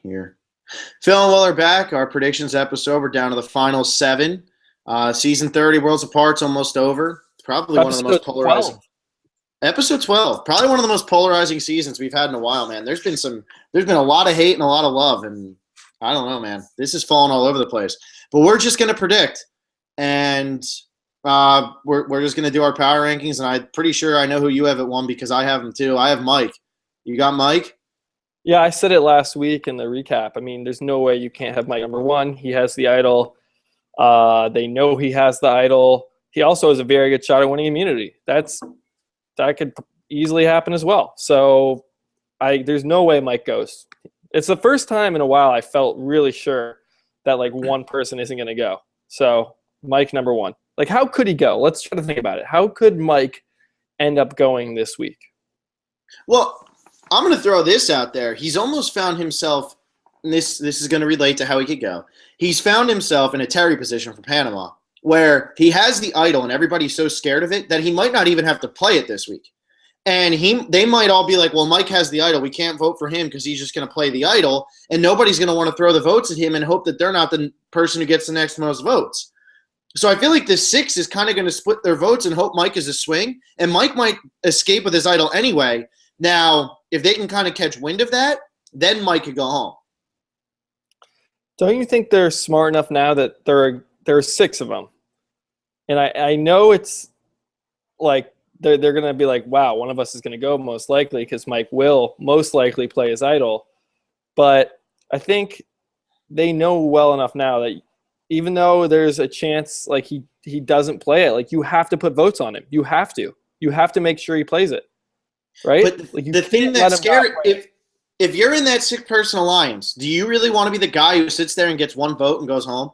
here. Phil and Will are back. Our predictions episode. We're down to the final 7. Season 30, Worlds Apart's almost over. It's probably one of the most polarizing. 12. Episode 12, probably one of the most polarizing seasons we've had in a while, man. There's been a lot of hate and a lot of love, and I don't know, man. This is falling all over the place. But we're just gonna predict, and we're just gonna do our power rankings. And I'm pretty sure I know who you have at 1 because I have them too. I have Mike. You got Mike? Yeah, I said it last week in the recap. I mean, there's no way you can't have Mike number 1. He has the idol. They know he has the idol. He also has a very good shot at winning immunity. That could easily happen as well. So there's no way Mike goes. It's the first time in a while I felt really sure that like one person isn't going to go. So Mike number 1. Like, how could he go? Let's try to think about it. How could Mike end up going this week? Well, I'm going to throw this out there. He's almost found himself, and this is going to relate to how he could go. He's found himself in a Terry position for Panama, where he has the idol and everybody's so scared of it that he might not even have to play it this week. And they might all be like, well, Mike has the idol. We can't vote for him because he's just going to play the idol. And nobody's going to want to throw the votes at him and hope that they're not the person who gets the next most votes. So I feel like the 6 is kind of going to split their votes and hope Mike is a swing. And Mike might escape with his idol anyway. Now, if they can kind of catch wind of that, then Mike could go home. Don't you think they're smart enough now that there are 6 of them? And I know it's like they're going to be like, wow, one of us is going to go most likely because Mike will most likely play his idol. But I think they know well enough now that even though there's a chance like he doesn't play it, like you have to put votes on him. You have to make sure he plays it, right? But like, the thing that's scary, if you're in that 6-person alliance, do you really want to be the guy who sits there and gets 1 vote and goes home?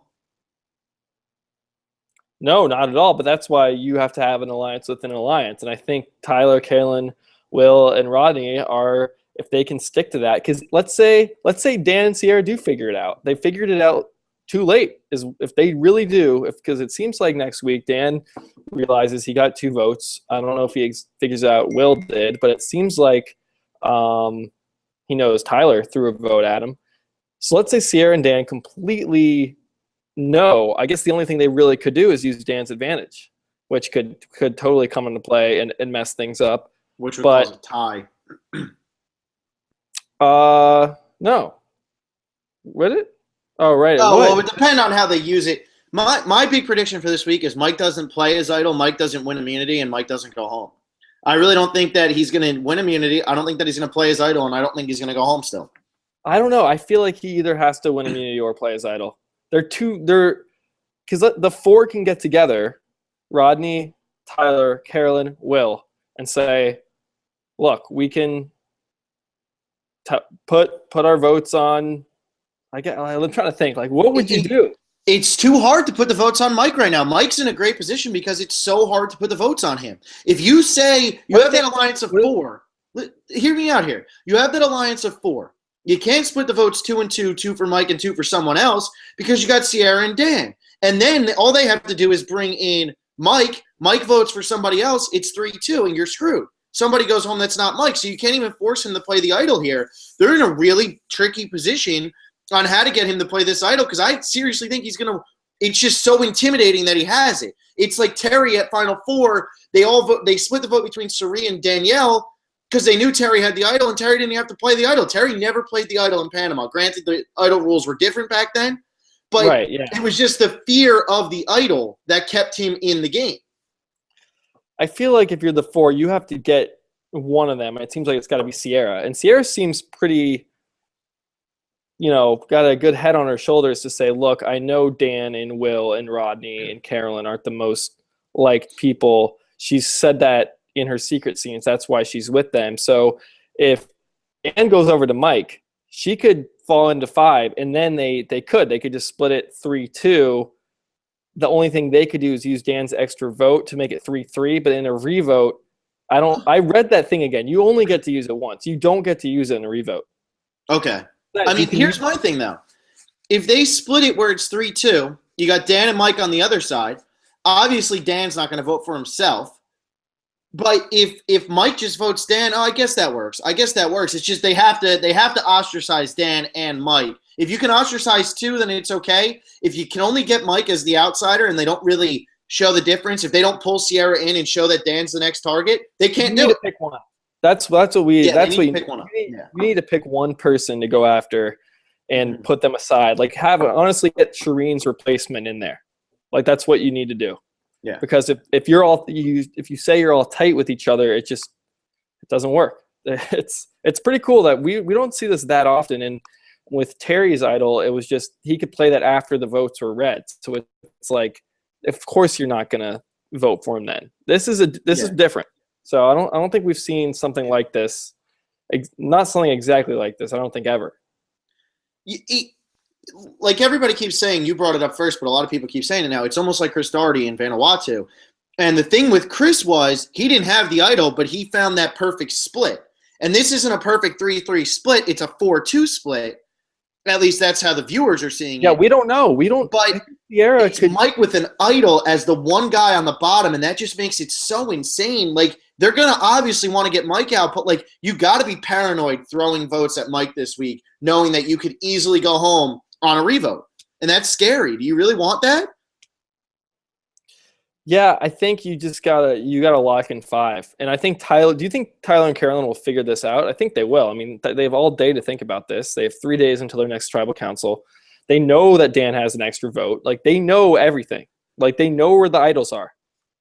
No, not at all. But that's why you have to have an alliance within an alliance. And I think Tyler, Carolyn, Will, and Rodney are, if they can stick to that, because let's say Dan and Sierra do figure it out. They figured it out too late. Is if they really do, because it seems like next week Dan realizes he got 2 votes. I don't know if he figures out Will did, but it seems like he knows Tyler threw a vote at him. So let's say Sierra and Dan completely no. I guess the only thing they really could do is use Dan's advantage, which could totally come into play and mess things up. Which would cause a tie. No. Would it? Oh, right. Oh, well, it would depend on how they use it. My big prediction for this week is Mike doesn't play his idol, Mike doesn't win immunity, and Mike doesn't go home. I really don't think that he's going to win immunity. I don't think that he's going to play his idol, and I don't think he's going to go home still. I don't know. I feel like he either has to win immunity or play his idol. Because the 4 can get together, Rodney, Tyler, Carolyn, Will, and say, look, we can put our votes on. I'm trying to think. Like, what would you do? It's too hard to put the votes on Mike right now. Mike's in a great position because it's so hard to put the votes on him. If you say you have that alliance of 4, hear me out here. You have that alliance of 4. You can't split the votes 2 and 2, 2 for Mike and 2 for someone else because you got Sierra and Dan. And then all they have to do is bring in Mike. Mike votes for somebody else. It's 3-2, and you're screwed. Somebody goes home that's not Mike, so you can't even force him to play the idol here. They're in a really tricky position on how to get him to play this idol because I seriously think he's going to – it's just so intimidating that he has it. It's like Terry at Final 4. They split the vote between Sari and Danielle because they knew Terry had the idol, and Terry didn't have to play the idol. Terry never played the idol in Panama. Granted, the idol rules were different back then, but right, yeah. It was just the fear of the idol that kept him in the game. I feel like if you're the 4, you have to get one of them. It seems like it's got to be Sierra. And Sierra seems pretty – got a good head on her shoulders to say, look, I know Dan and Will and Rodney and Carolyn aren't the most liked people. She's said that in her secret scenes. That's why she's with them. So if Dan goes over to Mike, she could fall into 5, and then they could just split it 3-2. The only thing they could do is use Dan's extra vote to make it 3-3. But in a revote, I read that thing again. You only get to use it once. You don't get to use it in a revote. Okay. I mean, here's my thing, though. If they split it where it's 3-2, you got Dan and Mike on the other side. Obviously, Dan's not going to vote for himself. But if Mike just votes Dan, I guess that works. It's just they have to ostracize Dan and Mike. If you can ostracize two, then it's okay. If you can only get Mike as the outsider and they don't really show the difference, if they don't pull Sierra in and show that Dan's the next target, they can't do it. Pick one. That's what we. Yeah, that's what you pick one up. You need to pick one person to go after, and put them aside. Like honestly get Shireen's replacement in there. Like that's what you need to do. Yeah. Because if you say you're all tight with each other, it doesn't work. It's pretty cool that we don't see this that often. And with Terry's idol, it was just he could play that after the votes were read. So it's like, of course you're not gonna vote for him then. This is different. So I don't think we've seen something like this. Not something exactly like this. I don't think ever. Like everybody keeps saying, you brought it up first, but a lot of people keep saying it now. It's almost like Chris Doherty and Vanuatu. And the thing with Chris was he didn't have the idol, but he found that perfect split. And this isn't a perfect 3-3 split. It's a 4-2 split. At least that's how the viewers are seeing it. Yeah, we don't know. But Sierra it's Mike with an idol as the one guy on the bottom, and that just makes it so insane. Like, they're going to obviously want to get Mike out, but, like, you got to be paranoid throwing votes at Mike this week, knowing that you could easily go home on a revote. And that's scary. Do you really want that? Yeah, I think you gotta lock in 5. And I think do you think Tyler and Carolyn will figure this out? I think they will. I mean, they have all day to think about this. They have 3 days until their next tribal council. They know that Dan has an extra vote. Like, they know everything. Like, they know where the idols are.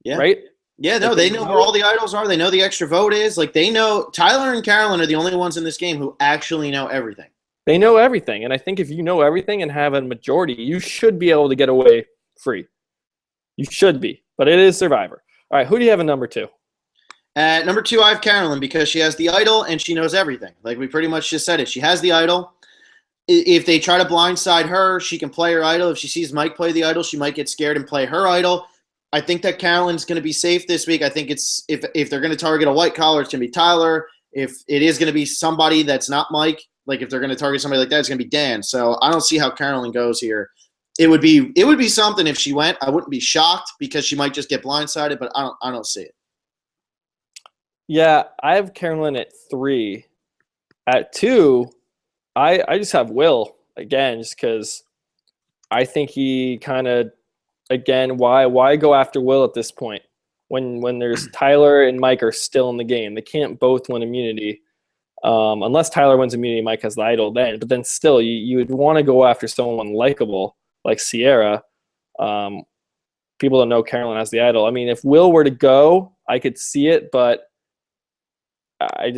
Yeah. Right? Yeah, no, they know where all the idols are. They know the extra vote is. Like, they know Tyler and Carolyn are the only ones in this game who actually know everything. They know everything. And I think if you know everything and have a majority, you should be able to get away free. You should be. But it is Survivor. All right, who do you have at number 2? At number 2, I have Carolyn because she has the idol and she knows everything. Like, we pretty much just said it. She has the idol. If they try to blindside her, she can play her idol. If she sees Mike play the idol, she might get scared and play her idol. I think that Carolyn's going to be safe this week. I think it's if they're going to target a white collar, it's going to be Tyler. If it is going to be somebody that's not Mike, like if they're going to target somebody like that, it's going to be Dan. So I don't see how Carolyn goes here. It would be something if she went. I wouldn't be shocked because she might just get blindsided, but I don't see it. Yeah, I have Carolyn at 3. At 2, I just have Will again, just because I think he kind of, again, why go after Will at this point when there's Tyler and Mike are still in the game? They can't both win immunity. Unless Tyler wins immunity, Mike has the idol then. But then still, you would want to go after someone likable like Sierra. People don't know Carolyn has the idol. I mean, if Will were to go, I could see it, but I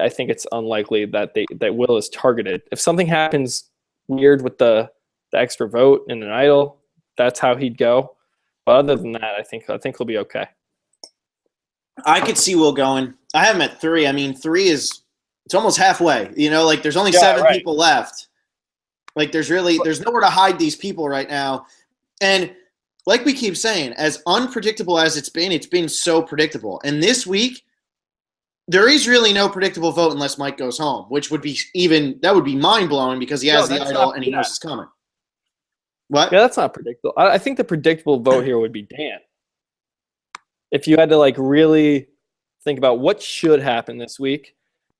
think it's unlikely that Will is targeted. If something happens weird with the extra vote and an idol, that's how he'd go. But other than that, I think he'll be okay. I could see Will going. I have him at 3. I mean, 3 it's almost halfway. You know, like there's only 7 people left. Like there's nowhere to hide these people right now. And like we keep saying, as unpredictable as it's been so predictable. And this week, there is really no predictable vote unless Mike goes home, which would be mind-blowing because he has the idol and he knows it's coming. What? Yeah, that's not predictable. I think the predictable vote here would be Dan. If you had to like really think about what should happen this week,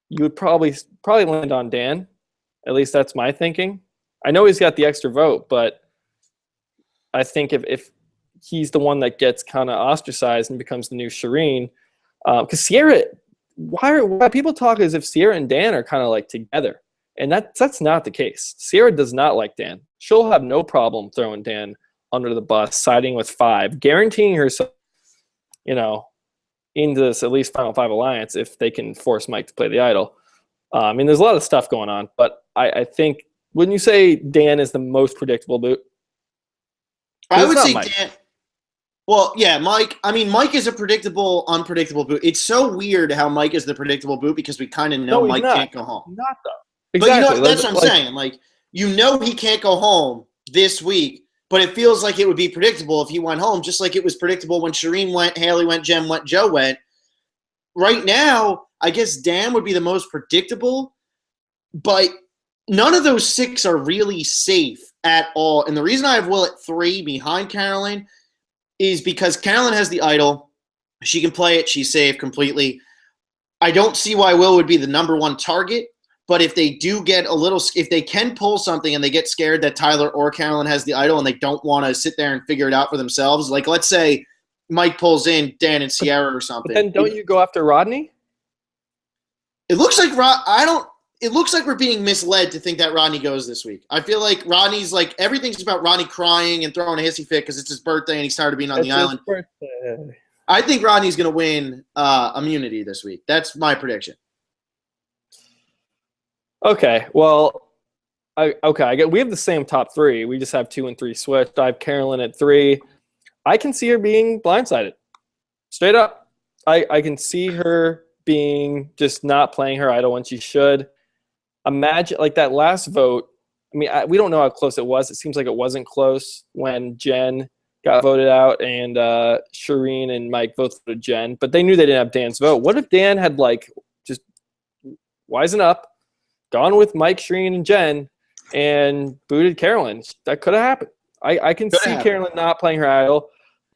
you would probably land on Dan. At least that's my thinking. I know he's got the extra vote, but I think if he's the one that gets kind of ostracized and becomes the new Shireen, because Sierra, why people talk as if Sierra and Dan are kind of like together, and that's not the case. Sierra does not like Dan. She'll have no problem throwing Dan under the bus, siding with 5, guaranteeing herself, into this at least Final 5 alliance if they can force Mike to play the idol. I mean, there's a lot of stuff going on, but I think, wouldn't you say Dan is the most predictable boot? I would say Mike. Dan. Well, yeah, Mike. I mean, Mike is a predictable, unpredictable boot. It's so weird how Mike is the predictable boot because we kind of know Mike can't go home. Not though. Exactly. But that's what I'm saying. Like, he can't go home this week, but it feels like it would be predictable if he went home, just like it was predictable when Shireen went, Haley went, Jem went, Joe went. Right now, I guess Dan would be the most predictable, but none of those 6 are really safe at all. And the reason I have Will at 3 behind Carolyn is because Carolyn has the idol. She can play it. She's safe completely. I don't see why Will would be the number one target, but if they do get if they can pull something and they get scared that Tyler or Carolyn has the idol and they don't want to sit there and figure it out for themselves, like let's say Mike pulls in Dan and Sierra or something. But then don't you go after Rodney? It looks like It looks like we're being misled to think that Rodney goes this week. I feel like Rodney's like everything's about Rodney crying and throwing a hissy fit because it's his birthday and he's tired of being on the island. Birthday. I think Rodney's going to win immunity this week. That's my prediction. Okay, well, we have the same top three. We just have 2 and 3 switched. I have Carolyn at 3. I can see her being blindsided. Straight up. I can see her being just not playing her idol when she should. Imagine, like, that last vote. I mean, we don't know how close it was. It seems like it wasn't close when Jen got voted out and Shireen and Mike both voted Jen. But they knew they didn't have Dan's vote. What if Dan had, like, just wisen up, gone with Mike, Shireen, and Jen, and booted Carolyn? That could have happened. I can see Carolyn not playing her idol.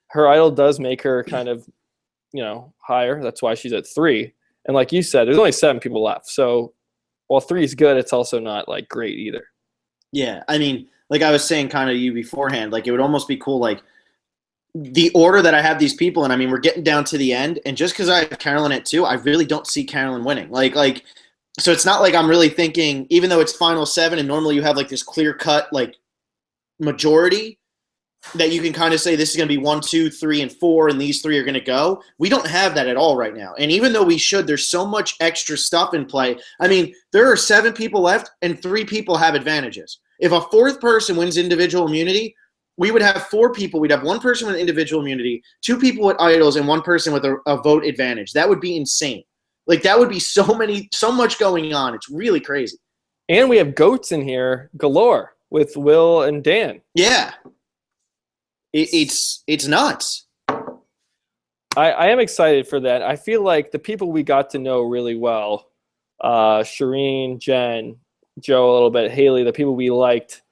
Her idol does make her kind of, higher. That's why she's at 3. And like you said, there's only 7 people left. So while 3 is good, it's also not, like, great either. Yeah, I mean, like I was saying kind of you beforehand, like it would almost be cool, like the order that I have these people in. I mean, we're getting down to the end, and just because I have Carolyn at 2, I really don't see Carolyn winning. Like, so it's not like I'm really thinking, even though it's final 7, and normally you have like this clear cut like majority that you can kind of say this is going to be 1, 2, 3, and 4, and these 3 are going to go. We don't have that at all right now. And even though we should, there's so much extra stuff in play. I mean, there are 7 people left, and 3 people have advantages. If a 4th person wins individual immunity, we would have 4 people. We'd have 1 person with individual immunity, 2 people with idols, and 1 person with a vote advantage. That would be insane. Like, that would be so much going on. It's really crazy. And we have goats in here galore with Will and Dan. Yeah. It's nuts. I am excited for that. I feel like the people we got to know really well, Shireen, Jen, Joe a little bit, Haley, the people we liked,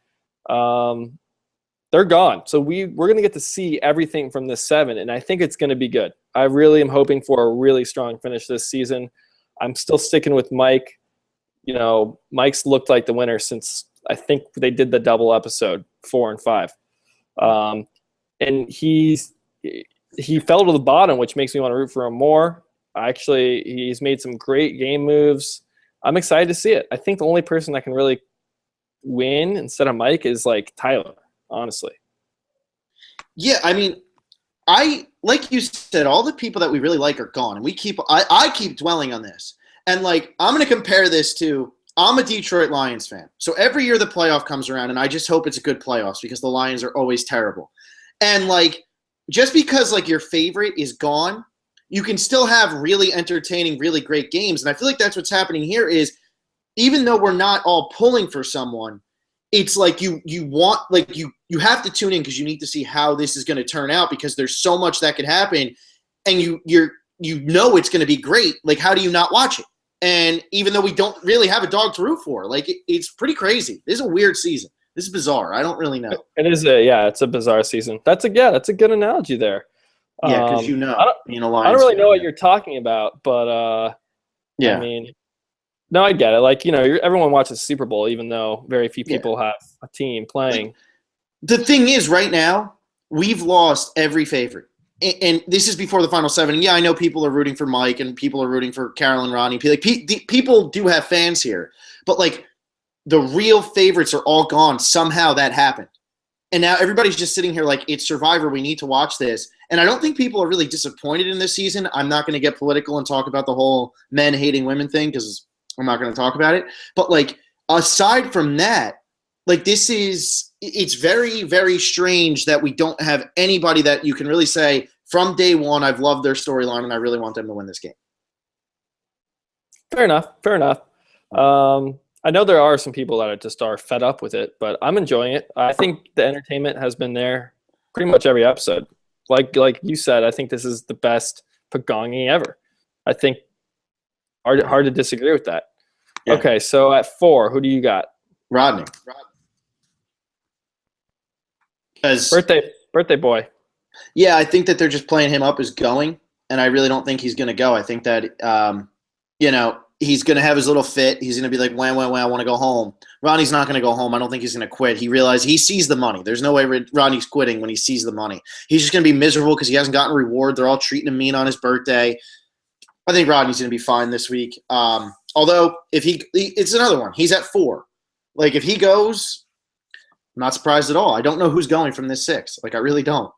they're gone. So we're going to get to see everything from this 7, and I think it's going to be good. I really am hoping for a really strong finish this season. I'm still sticking with Mike. Mike's looked like the winner since I think they did the double episode 4 and 5. And he fell to the bottom, which makes me want to root for him more. Actually, he's made some great game moves. I'm excited to see it. I think the only person that can really win instead of Mike is like Tyler, honestly. Yeah, I mean, like you said, all the people that we really like are gone, and I keep dwelling on this. And like, I'm going to compare this to, I'm a Detroit Lions fan. So every year the playoff comes around, and I just hope it's a good playoffs because the Lions are always terrible. And like, just because like your favorite is gone, you can still have really entertaining, really great games. And I feel like that's what's happening here is, even though we're not all pulling for someone, it's like you want, like you have to tune in because you need to see how this is going to turn out because there's so much that could happen, and it's going to be great. Like, how do you not watch it? And even though we don't really have a dog to root for, like it's pretty crazy. This is a weird season. This is bizarre. I don't really know. It's a bizarre season. That's a good analogy there. Yeah, because I don't really know what you're talking about, but yeah. I mean, no, I get it. Like, everyone watches Super Bowl, even though very few people have a team playing. The thing is, right now, we've lost every favorite. And this is before the final 7. And yeah, I know people are rooting for Mike and people are rooting for Carolyn, Rodney. Like, people do have fans here. But, like, the real favorites are all gone. Somehow that happened. And now everybody's just sitting here like, it's Survivor. We need to watch this. And I don't think people are really disappointed in this season. I'm not going to get political and talk about the whole men hating women thing because I'm not going to talk about it. But, like, aside from that, like, it's very, very strange that we don't have anybody that you can really say from day one, I've loved their storyline and I really want them to win this game. Fair enough. I know there are some people that are fed up with it, but I'm enjoying it. I think the entertainment has been there pretty much every episode. Like you said, I think this is the best pagonging ever. I think hard to disagree with that. Yeah. Okay, so at 4, who do you got? Rodney. Birthday boy. Yeah, I think that they're just playing him up as going. and I really don't think he's going to go. I think that he's going to have his little fit. He's going to be like, wah, wah, wah, I want to go home. Rodney's not going to go home. I don't think he's going to quit. He sees the money. There's no way Rodney's quitting when he sees the money. He's just going to be miserable because he hasn't gotten a reward. They're all treating him mean on his birthday. I think Rodney's going to be fine this week. Although, it's another one. He's at 4. Like, if he goes, I'm not surprised at all. I don't know who's going from this 6. Like, I really don't.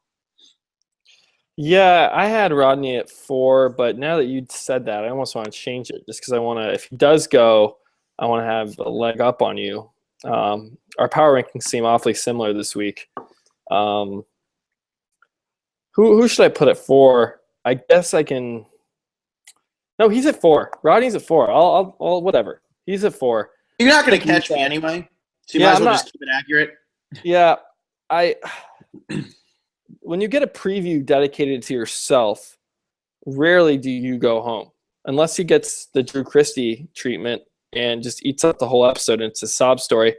Yeah, I had Rodney at 4, but now that you said that, I almost want to change it just because I want to, if he does go, I want to have a leg up on you. Our power rankings seem awfully similar this week. Who should I put at 4? I guess I can. No, he's at 4. Rodney's at 4. I'll whatever. He's at 4. You're not going to catch me anyway, so you might as well just keep it accurate. Yeah, when you get a preview dedicated to yourself, rarely do you go home. Unless he gets the Drew Christie treatment and just eats up the whole episode and it's a sob story.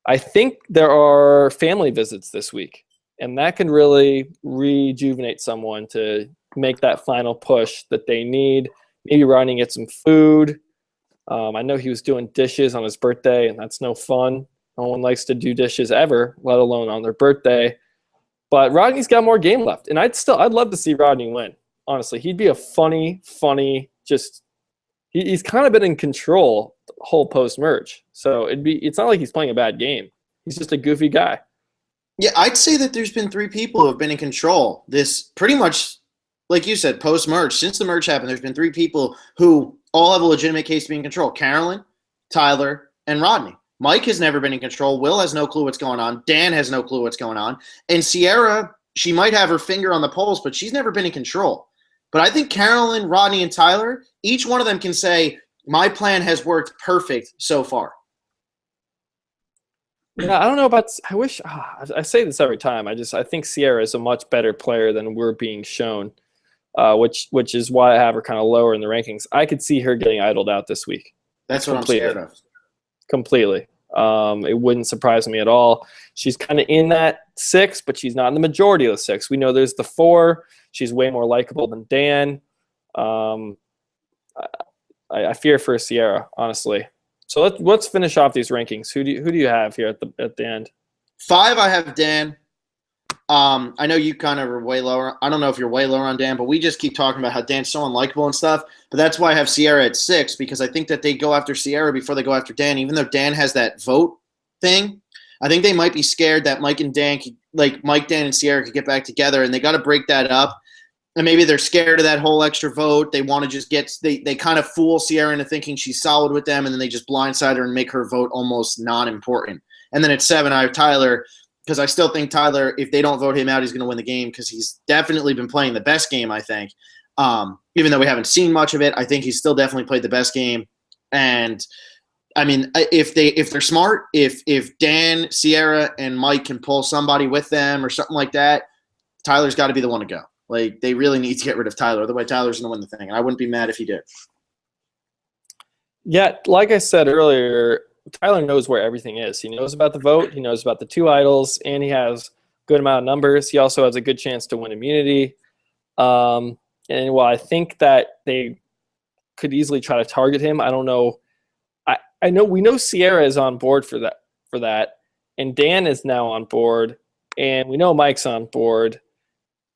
I think there are family visits this week, and that can really rejuvenate someone to make that final push that they need. Maybe Rodney gets some food. I know he was doing dishes on his birthday, and that's no fun. No one likes to do dishes ever, let alone on their birthday. But Rodney's got more game left, and I'd love to see Rodney win. Honestly, he'd be a funny, he's kind of been in control the whole post-merge. So it's not like he's playing a bad game. He's just a goofy guy. Yeah, I'd say that there's been 3 people who have been in control. This pretty much, like you said, post-merge. Since the merge happened, there's been 3 people who all have a legitimate case to be in control. Carolyn, Tyler, and Rodney. Mike has never been in control. Will has no clue what's going on. Dan has no clue what's going on. And Sierra, she might have her finger on the pulse, but she's never been in control. But I think Carolyn, Rodney, and Tyler, each one of them can say, my plan has worked perfect so far. Yeah, I don't know about – I say this every time. I think Sierra is a much better player than we're being shown, which is why I have her kind of lower in the rankings. I could see her getting idled out this week. That's what I'm scared of. Completely. It wouldn't surprise me at all. She's kind of in that 6, but she's not in the majority of the 6. We know there's the 4. She's way more likable than Dan. I fear for Sierra, honestly. So let's finish off these rankings. Who do you have here at the end? 5, I have Dan. I know you kind of are way lower. I don't know if you're way lower on Dan, but we just keep talking about how Dan's so unlikable and stuff. But that's why I have Sierra at 6, because I think that they go after Sierra before they go after Dan. Even though Dan has that vote thing, I think they might be scared that Mike, Dan, and Sierra could get back together, and they got to break that up. And maybe they're scared of that whole extra vote. They want to just they kind of fool Sierra into thinking she's solid with them, and then they just blindside her and make her vote almost non-important. And then at 7, I have Tyler, because I still think Tyler, if they don't vote him out, he's going to win the game, because he's definitely been playing the best game, I think. Even though we haven't seen much of it, I think he's still definitely played the best game. And I mean, if they're smart, if Dan, Sierra, and Mike can pull somebody with them or something like that, Tyler's got to be the one to go. Like, they really need to get rid of Tyler. Otherwise, Tyler's going to win the thing. And I wouldn't be mad if he did. Yeah, like I said earlier, Tyler knows where everything is. He knows about the vote. He knows about the 2 idols, and he has a good amount of numbers. He also has a good chance to win immunity. And while I think that they could easily try to target him, I don't know. I know we know Sierra is on board for that, and Dan is now on board, and we know Mike's on board.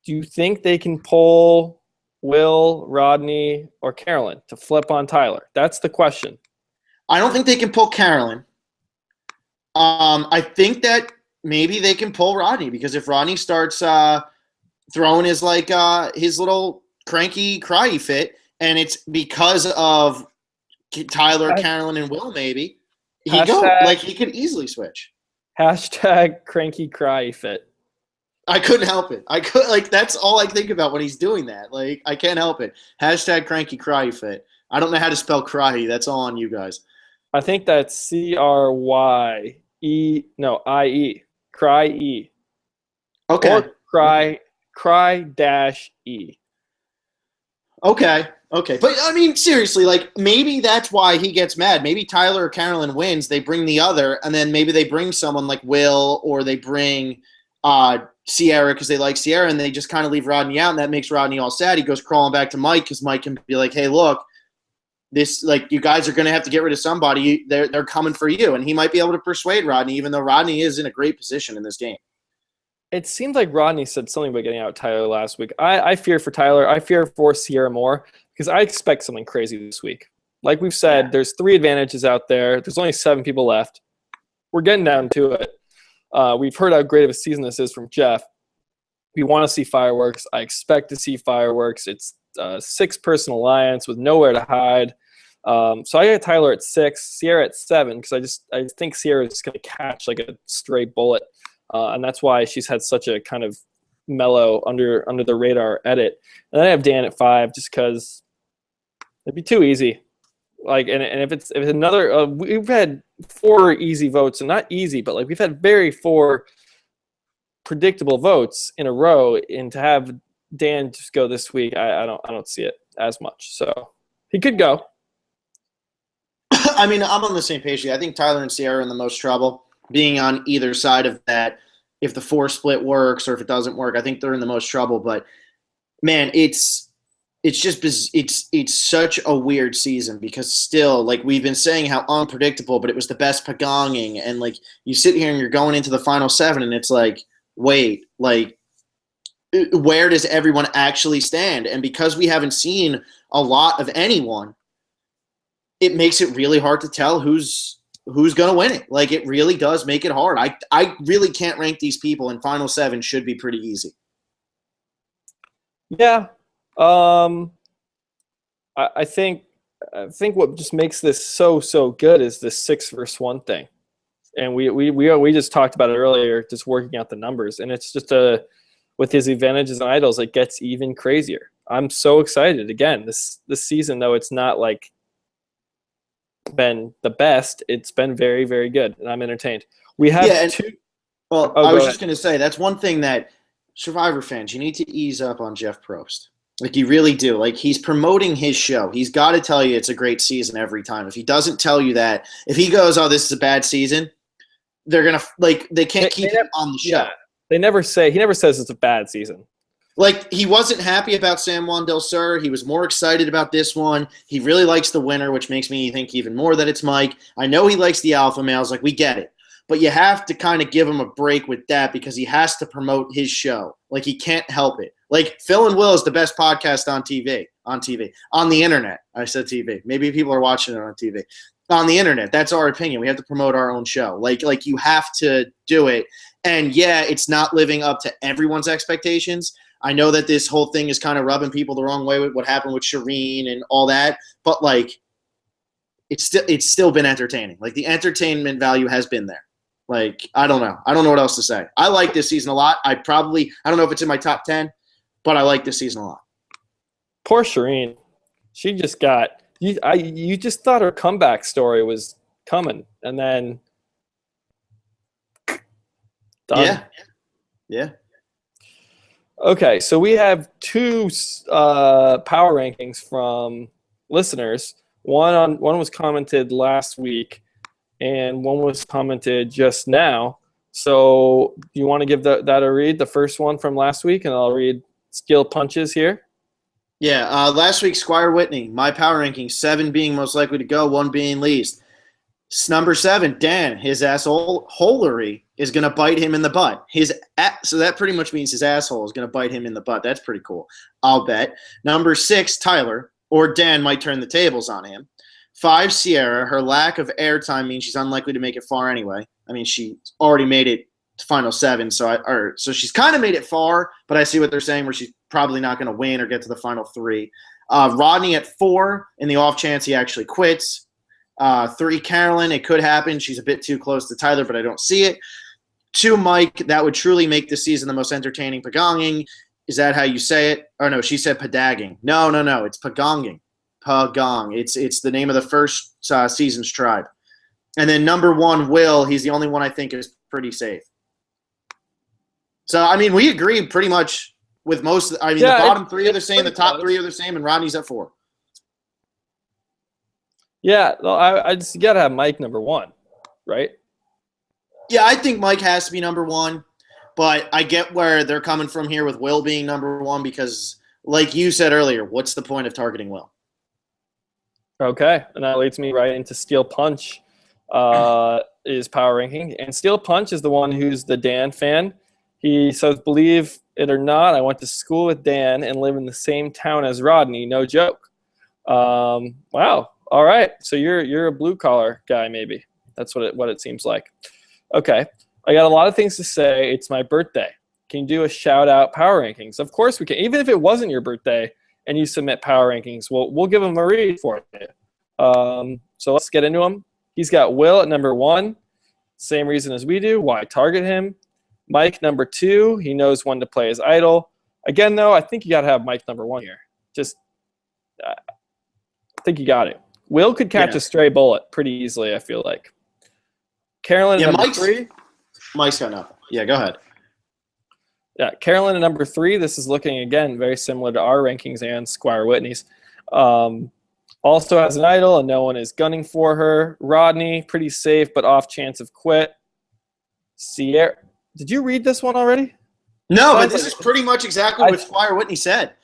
Do you think they can pull Will, Rodney, or Carolyn to flip on Tyler? That's the question. I don't think they can pull Carolyn. I think that maybe they can pull Rodney, because if Rodney starts throwing his little cranky cryy fit, and it's because of Tyler, Carolyn, and Will, maybe he could easily switch. Hashtag cranky cryy fit. I couldn't help it. That's all I think about when he's doing that. Like, I can't help it. Hashtag cranky cryy fit. I don't know how to spell cryy. That's all on you guys. I think that's CRYE. No, IE. Cry-E. Okay. Or cry-E. Okay. But, I mean, seriously, like, maybe that's why he gets mad. Maybe Tyler or Carolyn wins. They bring the other, and then maybe they bring someone like Will, or they bring Sierra because they like Sierra, and they just kind of leave Rodney out, and that makes Rodney all sad. He goes crawling back to Mike because Mike can be like, hey, look, this, like, you guys are going to have to get rid of somebody. They're coming for you. And he might be able to persuade Rodney, even though Rodney is in a great position in this game. It seemed like Rodney said something about getting out Tyler last week. I fear for Tyler. I fear for Sierra more because I expect something crazy this week. Like we've said, there's 3 advantages out there. There's only 7 people left. We're getting down to it. We've heard how great of a season this is from Jeff. We want to see fireworks. I expect to see fireworks. It's a 6-person alliance with nowhere to hide. So I got Tyler at 6, Sierra at 7, because I think Sierra is just going to catch like a stray bullet, and that's why she's had such a kind of mellow under the radar edit. And then I have Dan at 5, just because it'd be too easy. Like, and if it's another, we've had 4 easy votes, and not easy, but like we've had 4 predictable votes in a row, and to have Dan just go this week, I don't see it as much. So he could go. I mean, I'm on the same page. I think Tyler and Sierra are in the most trouble, being on either side of that. If the 4 split works or if it doesn't work, I think they're in the most trouble. But man, it's such a weird season because still, like, we've been saying how unpredictable, but it was the best pagonging. And like, you sit here and you're going into the final 7, and it's like, wait, like, where does everyone actually stand? And because we haven't seen a lot of anyone, it makes it really hard to tell who's going to win it. Like, it really does make it hard. I really can't rank these people, and final 7 should be pretty easy. Yeah. I think what just makes this so good is this 6 versus 1 thing. And we just talked about it earlier, just working out the numbers. And it's just with his advantages and idols, it gets even crazier. I'm so excited. Again, this season, though, it's not like been the best. It's been very, very good, and I'm entertained. We have 2. Well, I was just going to say, that's one thing that Survivor fans, you need to ease up on Jeff Probst. Like, you really do. Like, he's promoting his show. He's got to tell you it's a great season every time. If he doesn't tell you that, if he goes, oh, this is a bad season, they're going to, like, they can't keep him on the show. Yeah. He never says it's a bad season. Like, he wasn't happy about San Juan del Sur. He was more excited about this one. He really likes the winner, which makes me think even more that it's Mike. I know he likes the alpha males. Like, we get it. But you have to kind of give him a break with that because he has to promote his show. Like, he can't help it. Like, Phil and Will is the best podcast on the internet. I said TV. Maybe people are watching it on TV. On the internet. That's our opinion. We have to promote our own show. Like you have to do it. And yeah, it's not living up to everyone's expectations. I know that this whole thing is kind of rubbing people the wrong way with what happened with Shireen and all that, but like, it's still been entertaining. Like, the entertainment value has been there. Like, I don't know what else to say. I like this season a lot. I don't know if it's in my top 10, but I like this season a lot. Poor Shireen. She just got you just thought her comeback story was coming, and then done. Yeah. Okay, so we have 2 power rankings from listeners. One was commented last week, and one was commented just now. So do you want to give that a read, the first one from last week, and I'll read skill punches here? Yeah, last week, Squire Whitney, my power ranking, 7 being most likely to go, 1 being least. Number 7, Dan, his assholery is going to bite him in the butt. So that pretty much means his asshole is going to bite him in the butt. That's pretty cool, I'll bet. Number 6, Tyler, or Dan might turn the tables on him. 5, Sierra, her lack of airtime means she's unlikely to make it far anyway. I mean, she already made it to final 7, so she's kind of made it far, but I see what they're saying where she's probably not going to win or get to the final 3. Rodney at 4 in the off chance he actually quits. 3, Carolyn, it could happen. She's a bit too close to Tyler, but I don't see it. 2, Mike, that would truly make this season the most entertaining pagonging. Is that how you say it? Or no, she said padagging. No, it's pagonging. Pagong. It's the name of the first season's tribe. And then number 1, Will, he's the only one I think is pretty safe. So, I mean, we agree pretty much with most. The bottom 3 are the same, the top 3 are the same, and Rodney's at 4. Yeah, well, I just gotta have Mike number 1, right? Yeah, I think Mike has to be number 1. but I get where they're coming from here with Will being number one because, like you said earlier, what's the point of targeting Will? Okay, and that leads me right into Steel Punch is power ranking. And Steel Punch is the one who's the Dan fan. He says, believe it or not, I went to school with Dan and live in the same town as Rodney. No joke. Wow. All right. So you're a blue collar guy, maybe. That's what it seems like. Okay. I got a lot of things to say. It's my birthday. Can you do a shout out power rankings? Of course we can. Even if it wasn't your birthday and you submit power rankings, we'll give him a read for it. So let's get into him. He's got Will at number 1. Same reason as we do. Why target him? Mike number 2. He knows when to play his idol. Again, though, I think you got to have Mike number 1 here. Just, I think you got it. Will could catch a stray bullet pretty easily, I feel like. Carolyn at number 3. Mike's got nothing. Yeah, go ahead. Yeah, Carolyn at number 3. This is looking, again, very similar to our rankings and Squire Whitney's. Also has an idol, and no one is gunning for her. Rodney, pretty safe, but off chance of quit. Sierra. Did you read this one already? No, but this is pretty much exactly what Squire Whitney said.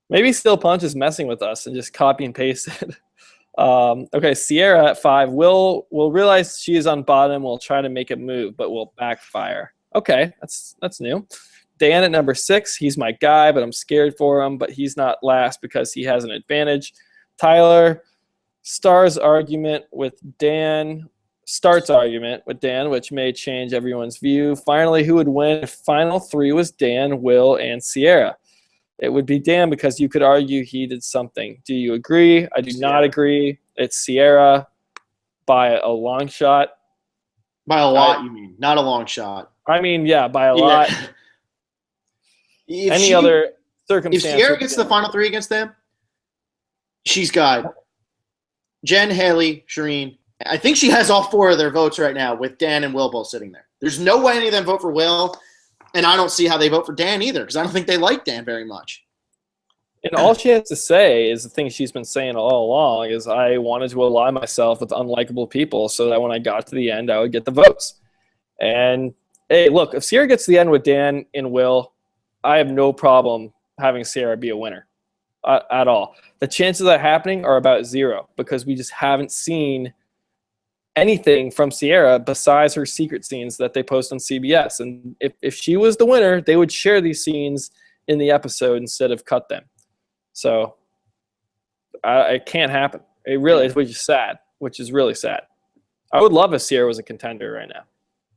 Maybe Steel Punch is messing with us and just copy and pasted. Okay, Sierra at 5. Will realize she is on bottom. Will try to make it move, but will backfire. Okay, that's new. Dan at number 6. He's my guy, but I'm scared for him. But he's not last because he has an advantage. Tyler starts argument with Dan, which may change everyone's view. Finally, who would win if final 3 was Dan, Will, and Sierra? It would be Dan because you could argue he did something. Do you agree? I do not agree. It's Sierra by a long shot. By a lot, you mean? Not a long shot. I mean, yeah, by a lot. Any other circumstance? If Sierra gets the final 3 against them, she's got Jen, Haley, Shireen. I think she has all 4 of their votes right now with Dan and Will both sitting there. There's no way any of them vote for Will, and I don't see how they vote for Dan either because I don't think they like Dan very much. And all she has to say is the thing she's been saying all along is I wanted to ally myself with unlikable people so that when I got to the end, I would get the votes. And, hey, look, if Sierra gets to the end with Dan and Will, I have no problem having Sierra be a winner at all. The chances of that happening are about 0 because we just haven't seen anything from Sierra besides her secret scenes that they post on CBS. And if she was the winner, they would share these scenes in the episode instead of cut them. So it can't happen. It really is, which is really sad. I would love if Sierra was a contender right now.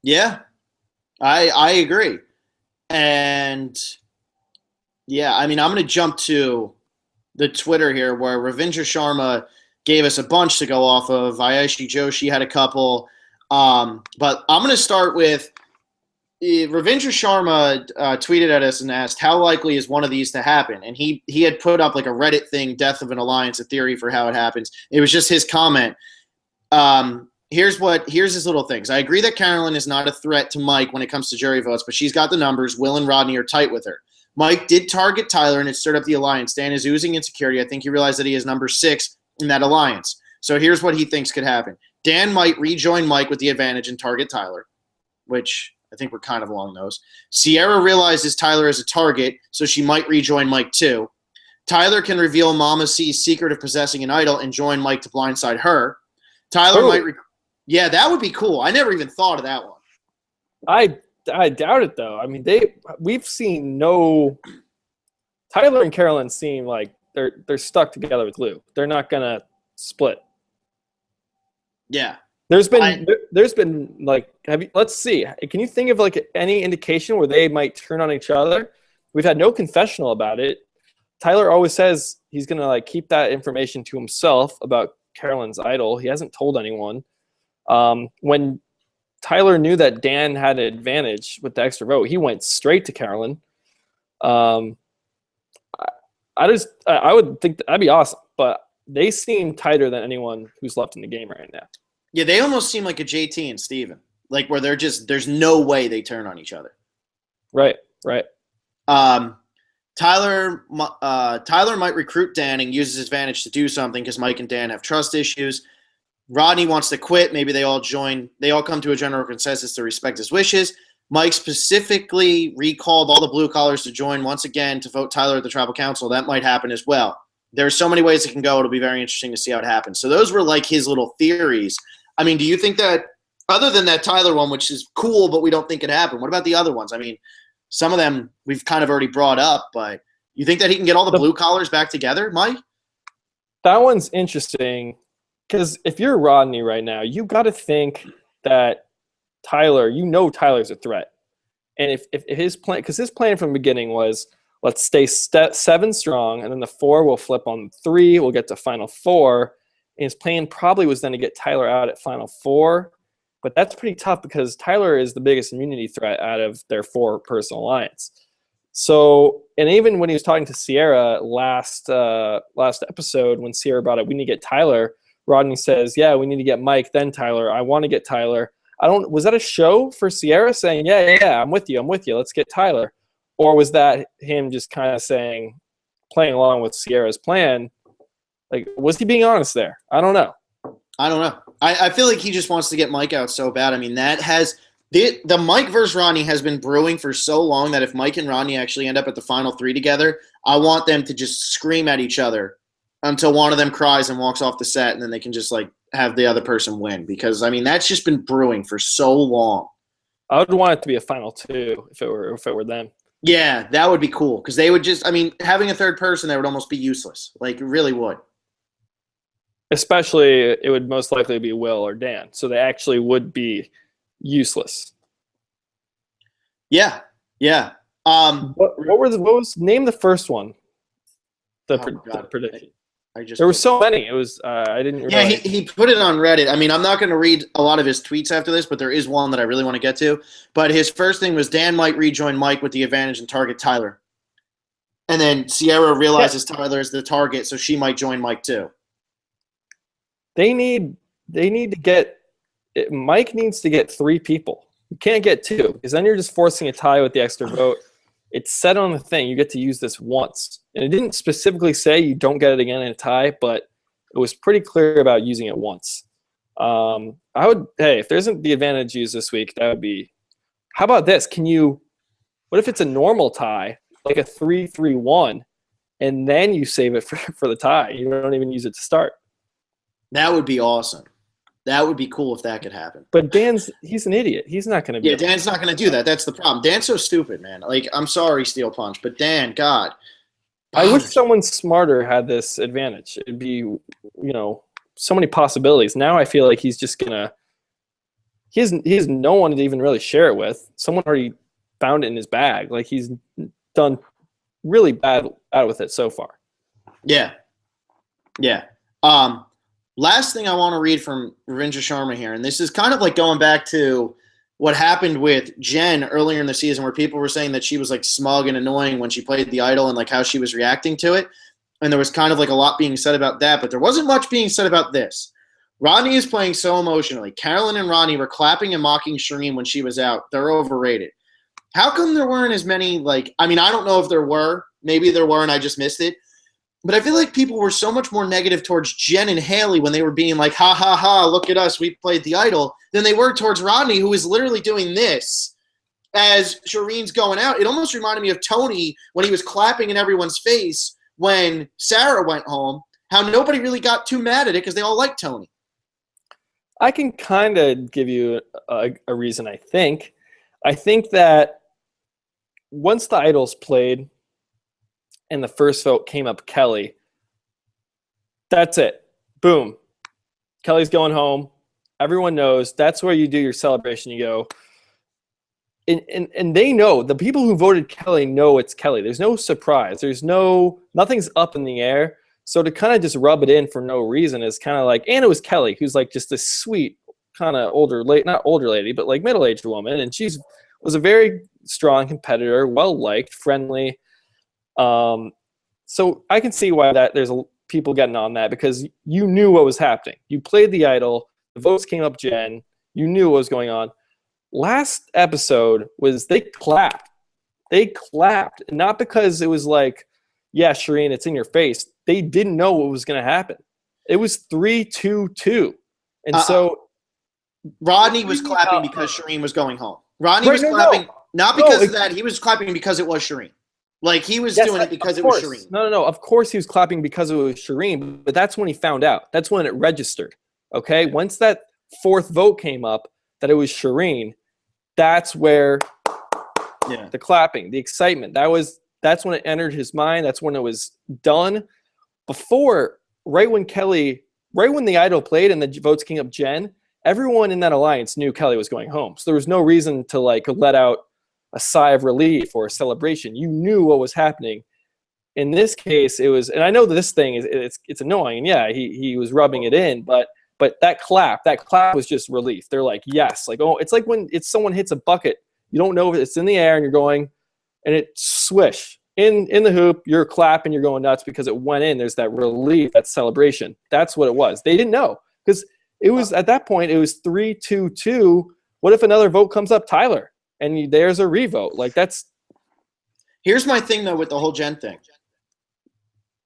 Yeah, I agree. And, yeah, I mean, I'm going to jump to the Twitter here where Ravindra Sharma gave us a bunch to go off of. Ayashi Joshi had a couple. But I'm going to start with Ravindra Sharma tweeted at us and asked, how likely is one of these to happen? And he had put up like a Reddit thing, Death of an Alliance, a theory for how it happens. It was just his comment. Here's his little things. I agree that Carolyn is not a threat to Mike when it comes to jury votes, but she's got the numbers. Will and Rodney are tight with her. Mike did target Tyler and it stirred up the alliance. Dan is oozing insecurity. I think he realized that he is number 6 in that alliance. So here's what he thinks could happen. Dan might rejoin Mike with the advantage and target Tyler, which I think we're kind of along those. Sierra realizes Tyler is a target, so she might rejoin Mike too. Tyler can reveal Mama C's secret of possessing an idol and join Mike to blindside her. Tyler might yeah, that would be cool. I never even thought of that one. I doubt it though. I mean, we've seen no. Tyler and Carolyn seem like they're stuck together with glue. They're not gonna split. Yeah. There's been like let's see. Can you think of like any indication where they might turn on each other? We've had no confessional about it. Tyler always says he's gonna like keep that information to himself about Carolyn's idol. He hasn't told anyone. When Tyler knew that Dan had an advantage with the extra vote, he went straight to Carolyn. I would think that'd be awesome, but they seem tighter than anyone who's left in the game right now. Yeah, they almost seem like a JT and Steven. Like where there's no way they turn on each other. Right. Tyler might recruit Dan and use his advantage to do something because Mike and Dan have trust issues. Rodney wants to quit. Maybe they all come to a general consensus to respect his wishes. Mike specifically recalled all the blue collars to join once again to vote Tyler at the tribal council. That might happen as well. There's so many ways it can go. It'll be very interesting to see how it happens. So those were like his little theories. I mean, do you think that other than that Tyler one, which is cool, but we don't think it happened, what about the other ones? I mean, some of them we've kind of already brought up, but you think that he can get all the blue collars back together, Mike? That one's interesting because if you're Rodney right now, you got to think that Tyler, Tyler's a threat. And if his plan, because his plan from the beginning was, let's stay 7 strong, and then the 4 will flip on 3, we'll get to final 4. And his plan probably was then to get Tyler out at final 4. But that's pretty tough because Tyler is the biggest immunity threat out of their 4-person alliance. So, and even when he was talking to Sierra last episode, when Sierra brought up, we need to get Tyler, Rodney says, yeah, we need to get Mike, then Tyler. I want to get Tyler. Was that a show for Sierra saying, yeah, I'm with you, let's get Tyler? Or was that him just kind of saying, playing along with Sierra's plan? Like, was he being honest there? I don't know. I feel like he just wants to get Mike out so bad. I mean, that has the Mike versus Rodney has been brewing for so long that if Mike and Rodney actually end up at the final 3 together, I want them to just scream at each other until one of them cries and walks off the set, and then they can just like have the other person win. Because I mean, that's just been brewing for so long. I would want it to be a final 2 if it were them. Yeah, that would be cool because they would just. I mean, having a third person that would almost be useless. Like, it really would. Especially, it would most likely be Will or Dan, so they actually would be useless. Yeah. What was name the first one? The prediction. There were so many. It was I didn't. Yeah, he put it on Reddit. I mean, I'm not going to read a lot of his tweets after this, but there is one that I really want to get to. But his first thing was Dan might rejoin Mike with the advantage and target Tyler, and then Sierra realizes Tyler is the target, so she might join Mike too. They need to get Mike needs to get 3 people. You can't get 2 because then you're just forcing a tie with the extra vote. It's set on the thing. You get to use this once. And it didn't specifically say you don't get it again in a tie, but it was pretty clear about using it once. If there isn't the advantage used this week, that would be, how about this? What if it's a normal tie, like a 3-3-1, and then you save it for the tie? You don't even use it to start. That would be awesome. That would be cool if that could happen. But he's an idiot. He's not going to be. Yeah, Dan's not going to do that. That's the problem. Dan's so stupid, man. Like, I'm sorry, Steel Punch, but Dan, God. I wish someone smarter had this advantage. It'd be, so many possibilities. Now I feel like he's just going to – he has no one to even really share it with. Someone already found it in his bag. Like, he's done really bad out with it so far. Yeah. Last thing I want to read from Ravinja Sharma here, and this is kind of like going back to what happened with Jen earlier in the season where people were saying that she was like smug and annoying when she played the idol and like how she was reacting to it. And there was kind of like a lot being said about that, but there wasn't much being said about this. Rodney is playing so emotionally. Carolyn and Rodney were clapping and mocking Shireen when she was out. They're overrated. How come there weren't as many I don't know if there were. Maybe there were and I just missed it. But I feel like people were so much more negative towards Jen and Haley when they were being like, ha, ha, ha, look at us, we played the idol, than they were towards Rodney, who is literally doing this as Shireen's going out. It almost reminded me of Tony when he was clapping in everyone's face when Sarah went home, how nobody really got too mad at it because they all liked Tony. I can kind of give you a reason, I think. I think that once the idols played, and the first vote came up Kelly, that's it. Boom. Kelly's going home. Everyone knows that's where you do your celebration. You go. And they know, the people who voted Kelly know it's Kelly. There's no surprise. Nothing's up in the air. So to kind of just rub it in for no reason is kind of like, and it was Kelly, who's like just this sweet kind of not older lady, but like middle-aged woman. And she was a very strong competitor, well-liked, friendly. So I can see why there's people getting on that because you knew what was happening. You played the idol, the votes came up Jen, you knew what was going on. Last episode was they clapped. They clapped, not because it was like, yeah, Shireen, it's in your face. They didn't know what was going to happen. It was 3-2-2. And so Rodney was clapping because Shireen was going home. Rodney was no, clapping not because No, of that. He was clapping because it was Shireen. Like he was Yes, doing it because of it was course. Shireen. No. Of course he was clapping because it was Shireen, but that's when he found out. That's when it registered. Okay? Once that fourth vote came up that it was Shireen, that's where Yeah. the clapping, the excitement, that's when it entered his mind. That's when it was done. Before, right when the idol played and the votes came up Jen, everyone in that alliance knew Kelly was going home. So there was no reason to like let out a sigh of relief or a celebration. You knew what was happening. In this case, it was, and I know that this thing is it's annoying, and yeah, he was rubbing it in, but that clap was just relief. They're like, yes, like, oh, it's like when someone hits a bucket, you don't know if it's in the air and you're going, and it swish in the hoop, you're clapping, you're going nuts because it went in. There's that relief, that celebration. That's what it was. They didn't know because it was at that point it was 3-2-2. What if another vote comes up, Tyler, and there's a revote? Like that's. Here's my thing though with the whole Jen thing.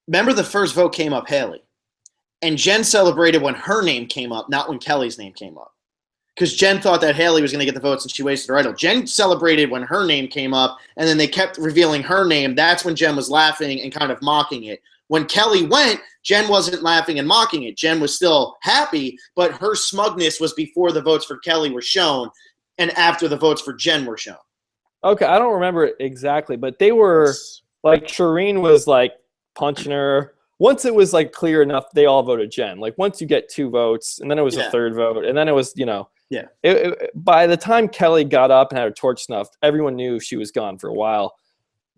Remember the first vote came up Haley. And Jen celebrated when her name came up, not when Kelly's name came up. Because Jen thought that Haley was going to get the votes and she wasted her idol. Jen celebrated when her name came up, and then they kept revealing her name. That's when Jen was laughing and kind of mocking it. When Kelly went, Jen wasn't laughing and mocking it. Jen was still happy, but her smugness was before the votes for Kelly were shown and after the votes for Jen were shown. Okay, I don't remember it exactly, but they were like Shireen was like punching her. Once it was like clear enough, they all voted Jen. Like once you get 2 votes, and then it was a third vote, and then it was by the time Kelly got up and had her torch snuffed, everyone knew she was gone for a while.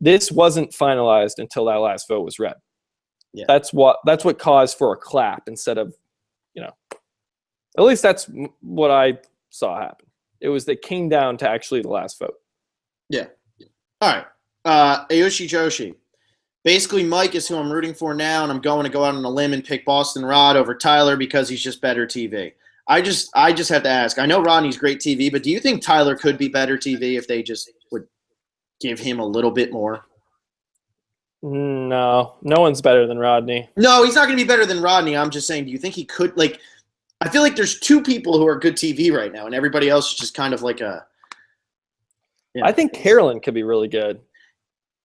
This wasn't finalized until that last vote was read. Yeah. That's what caused for a clap instead of, at least that's what I saw happen. It came down to actually the last vote. Yeah. All right. Ayoshi Joshi. Basically, Mike is who I'm rooting for now, and I'm going to go out on a limb and pick Boston Rod over Tyler because he's just better TV. I just have to ask. I know Rodney's great TV, but do you think Tyler could be better TV if they just would give him a little bit more? No one's better than Rodney. No, he's not going to be better than Rodney. I'm just saying, do you think he could? Like, I feel like there's 2 people who are good TV right now, and everybody else is just kind of like a. I think Carolyn could be really good.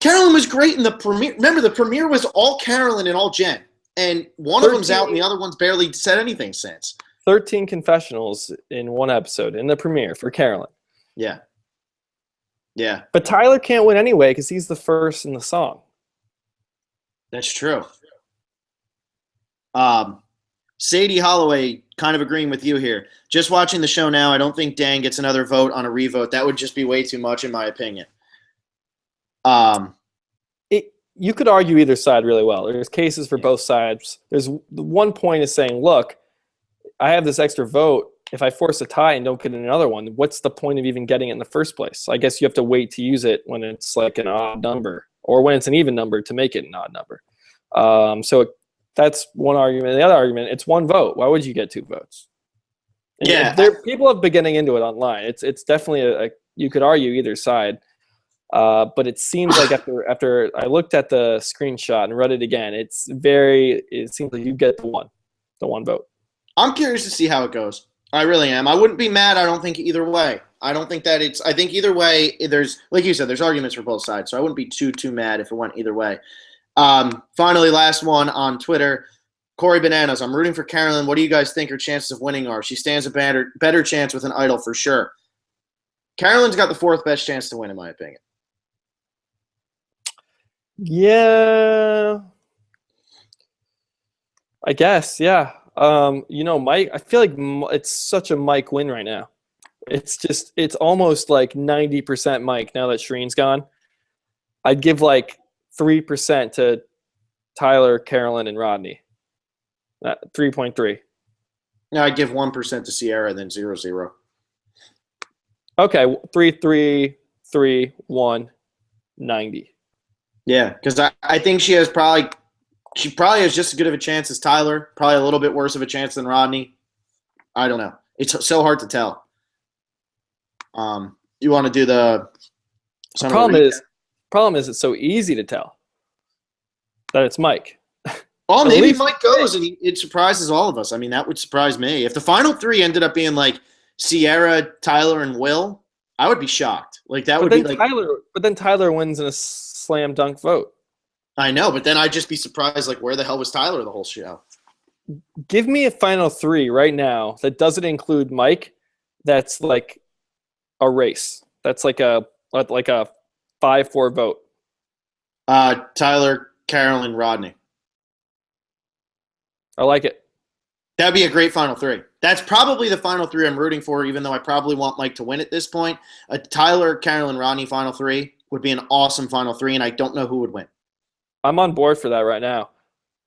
Carolyn was great in the premiere. Remember, the premiere was all Carolyn and all Jen. And one of them's out and the other one's barely said anything since. 13 confessionals in one episode in the premiere for Carolyn. Yeah. Yeah. But Tyler can't win anyway because he's the first in the song. That's true. Sadie Holloway, kind of agreeing with you here. Just watching the show now, I don't think Dan gets another vote on a revote. That would just be way too much in my opinion. You could argue either side really well. There's cases for both sides. There's one point is saying, look, I have this extra vote. If I force a tie and don't get another one, what's the point of even getting it in the first place? I guess you have to wait to use it when it's like an odd number or when it's an even number to make it an odd number. So that's one argument. The other argument, it's one vote. Why would you get 2 votes? And people have been getting into it online. It's definitely you could argue either side. But it seems like after I looked at the screenshot and read it again, it seems like you get the one vote. I'm curious to see how it goes. I really am. I wouldn't be mad. I don't think either way. I think either way, there's, like you said, there's arguments for both sides. So I wouldn't be too mad if it went either way. Finally, last one on Twitter, Corey Bananas. I'm rooting for Carolyn. What do you guys think her chances of winning are? She stands a better chance with an idol for sure. Carolyn's got the 4th best chance to win, in my opinion. Yeah, I guess. Yeah. Mike, I feel like it's such a Mike win right now. It's almost like 90% Mike now that Shireen's gone. I'd give like 3% to Tyler, Carolyn, and Rodney. 3.3. Yeah, I'd give 1% to Sierra, then 0-0. Okay, 3, 3, 1, 90. Yeah, because I think she probably has just as good of a chance as Tyler, probably a little bit worse of a chance than Rodney. I don't know. It's so hard to tell. You want to do the problem is it's so easy to tell that it's Mike. Oh, maybe Mike goes and it surprises all of us. I mean, that would surprise me. If the final 3 ended up being like Sierra, Tyler, and Will, I would be shocked. Like that But would then be like Tyler wins in a slam dunk vote. I know, but then I'd just be surprised. Like where the hell was Tyler the whole show? Give me a final three right now that doesn't include Mike. That's like a race. That's like a 5-4 vote. Tyler, Carolyn, Rodney. I like it. That'd be a great final three. That's probably the final three I'm rooting for, even though I probably want Mike to win at this point. A Tyler, Carolyn, Rodney final three would be an awesome final three, and I don't know who would win. I'm on board for that right now.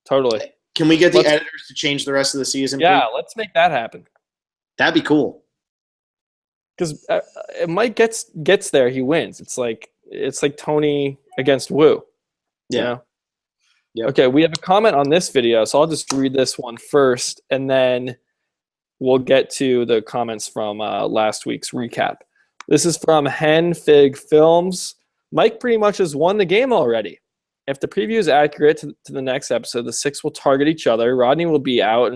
Totally. Can we get the editors to change the rest of the season? Yeah, please? let's make that happen. That'd be cool. Because Mike gets there, he wins. It's like Tony against Wu. Yeah. You know? Yep. Okay, we have a comment on this video, so I'll just read this one first, and then we'll get to the comments from last week's recap. This is from Hen Fig Films. Mike pretty much has won the game already. If the preview is accurate to the next episode, the six will target each other. Rodney will be out,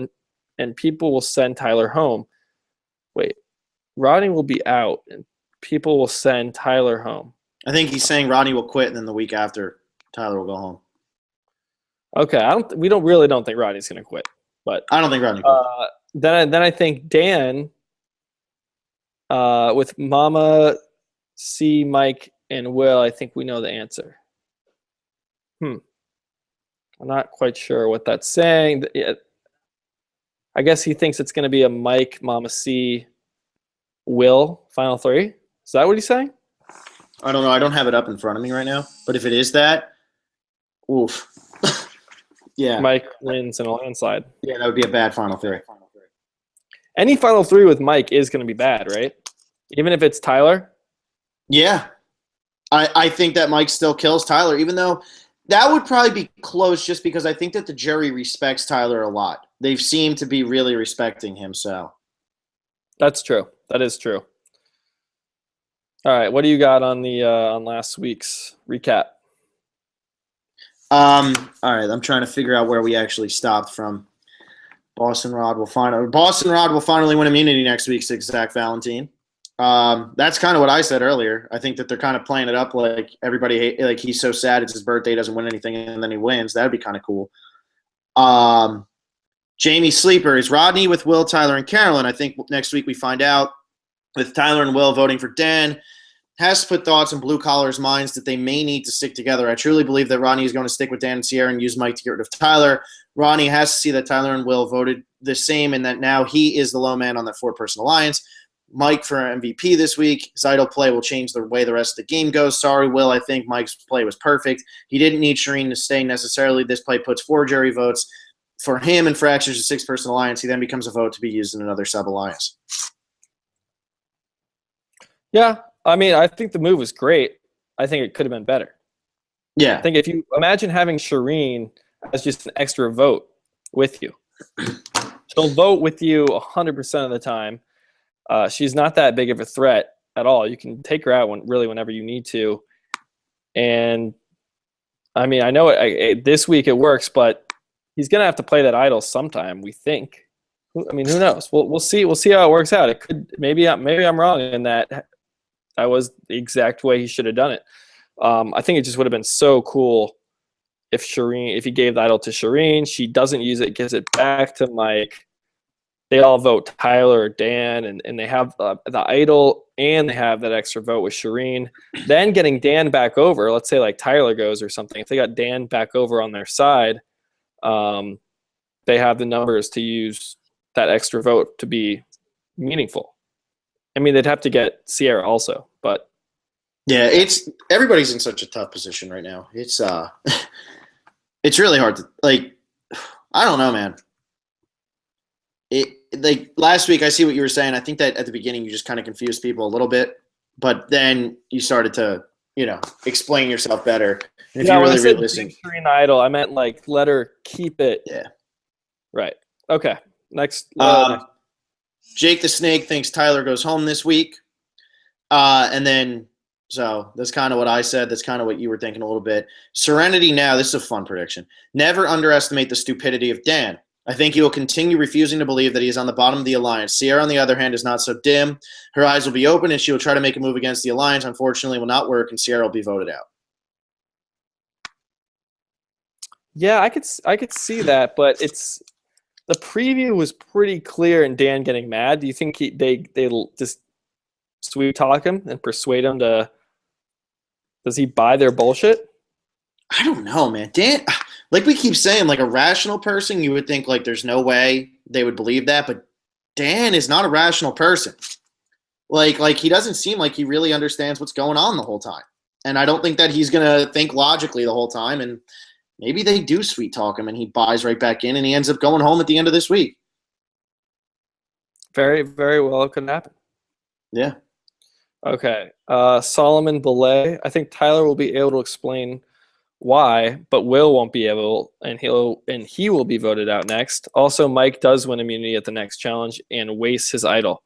and people will send Tyler home. Wait, Rodney will be out, and people will send Tyler home. I think he's saying Rodney will quit, and then the week after, Tyler will go home. Okay, we don't think Rodney's going to quit, but I don't think Rodney quit. Then I think Dan, with Mama, C, Mike, and Will, I think we know the answer. I'm not quite sure what that's saying. I guess he thinks it's going to be a Mike, Mama C, Will final three. Is that what he's saying? I don't know. I don't have it up in front of me right now. But if it is that, oof. Yeah. Mike wins in a landslide. Yeah, that would be a bad final three. Any final three with Mike is going to be bad, right? Even if it's Tyler? Yeah. I think that Mike still kills Tyler, even though that would probably be close just because I think that the jury respects Tyler a lot. They've seemed to be really respecting him, so. That's true. That is true. All right, what do you got on the on last week's recap? All right, I'm trying to figure out where we actually stopped from. Boston Rod will finally win immunity next week, says Zach Valentine. That's kind of what I said earlier. I think that they're kind of playing it up like everybody like he's so sad it's his birthday, doesn't win anything, and then he wins. That'd be kind of cool. Jamie Sleeper is Rodney with Will, Tyler, and Carolyn. I think next week we find out with Tyler and Will voting for Dan. Has to put thoughts in blue collars' minds that they may need to stick together. I truly believe that Rodney is going to stick with Dan and Sierra and use Mike to get rid of Tyler. Rodney has to see that Tyler and Will voted the same and that now he is the low man on that four-person alliance. Mike for MVP this week. His idle play will change the way the rest of the game goes. Sorry, Will. I think Mike's play was perfect. He didn't need Shireen to stay necessarily. This play puts 4 jury votes for him and fractures a 6-person alliance. He then becomes a vote to be used in another sub-alliance. Yeah, I mean, I think the move was great. I think it could have been better. Yeah. I think if you imagine having Shireen as just an extra vote with you. She'll vote with you 100% of the time. She's not that big of a threat at all. You can take her out whenever you need to. And, I mean, I know this week it works, but he's going to have to play that idol sometime, we think. I mean, who knows? We'll see. We'll see how it works out. It could maybe I'm wrong in that was the exact way he should have done it. I think it just would have been so cool if he gave the idol to Shireen, she doesn't use it, gives it back to Mike. They all vote Tyler or Dan, and they have the idol and they have that extra vote with Shireen. Then getting Dan back over, let's say like Tyler goes or something. If they got Dan back over on their side, they have the numbers to use that extra vote to be meaningful. I mean, they'd have to get Sierra also, but yeah, everybody's in such a tough position right now. It's it's really hard to I don't know, man. Like last week, I see what you were saying. I think that at the beginning you just kind of confused people a little bit, but then you started to, explain yourself better. And if you really listen, Shireen idol, I meant like let her keep it. Yeah. Right. Okay. Next. Jake the Snake thinks Tyler goes home this week. And then, so that's kind of what I said. That's kind of what you were thinking a little bit. Serenity now, this is a fun prediction. Never underestimate the stupidity of Dan. I think he will continue refusing to believe that he is on the bottom of the alliance. Sierra, on the other hand, is not so dim. Her eyes will be open, and she will try to make a move against the alliance. Unfortunately, it will not work, and Sierra will be voted out. Yeah, I could see that, but the preview was pretty clear and Dan getting mad. Do you think they just sweet talk him and persuade him to? Does he buy their bullshit? I don't know, man. Dan, like we keep saying, like a rational person, you would think like there's no way they would believe that, but Dan is not a rational person. Like he doesn't seem like he really understands what's going on the whole time. And I don't think that he's going to think logically the whole time. And maybe they do sweet talk him and he buys right back in and he ends up going home at the end of this week. Very, very well it could happen. Yeah. Okay. Solomon Belay. I think Tyler will be able to explain why, but Will won't be able, and he will be voted out next. Also, Mike does win immunity at the next challenge and wastes his idol.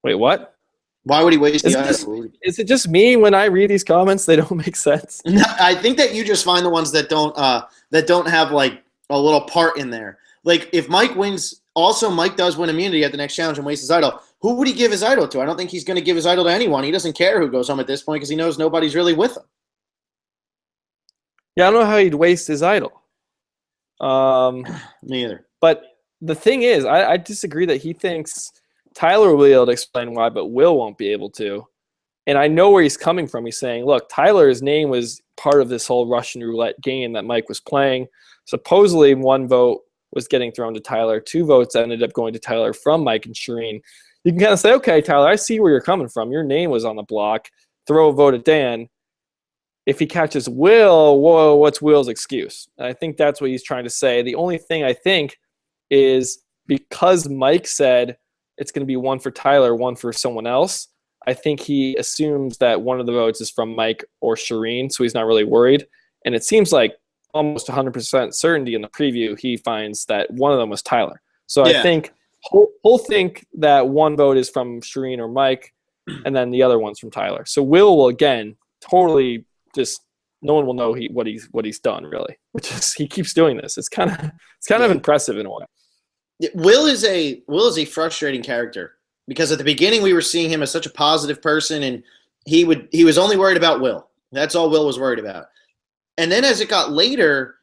Wait, what? Why would he waste the idol? Is it just me when I read these comments? They don't make sense. No, I think that you just find the ones that don't have like a little part in there. Like if Mike wins, also Mike does win immunity at the next challenge and wastes his idol. Who would he give his idol to? I don't think he's going to give his idol to anyone. He doesn't care who goes home at this point because he knows nobody's really with him. Yeah, I don't know how he'd waste his idol. Me either. But the thing is, I disagree that he thinks Tyler will be able to explain why, but Will won't be able to. And I know where he's coming from. He's saying, look, Tyler's name was part of this whole Russian roulette game that Mike was playing. Supposedly, 1 vote was getting thrown to Tyler. 2 votes ended up going to Tyler from Mike and Shireen. You can kind of say, okay, Tyler, I see where you're coming from. Your name was on the block. Throw a vote at Dan. If he catches Will, whoa, what's Will's excuse? And I think that's what he's trying to say. The only thing I think is because Mike said it's going to be 1 for Tyler, 1 for someone else, I think he assumes that one of the votes is from Mike or Shireen, so he's not really worried. And it seems like almost 100% certainty in the preview, he finds that one of them was Tyler. So yeah. I think he'll think that 1 vote is from Shireen or Mike, and then the other one's from Tyler. So Will again, totally just no one will know what he's done really, which is he keeps doing this. It's kind of impressive in a way. Will is a frustrating character because at the beginning we were seeing him as such a positive person and he was only worried about Will. That's all Will was worried about. And then as it got later,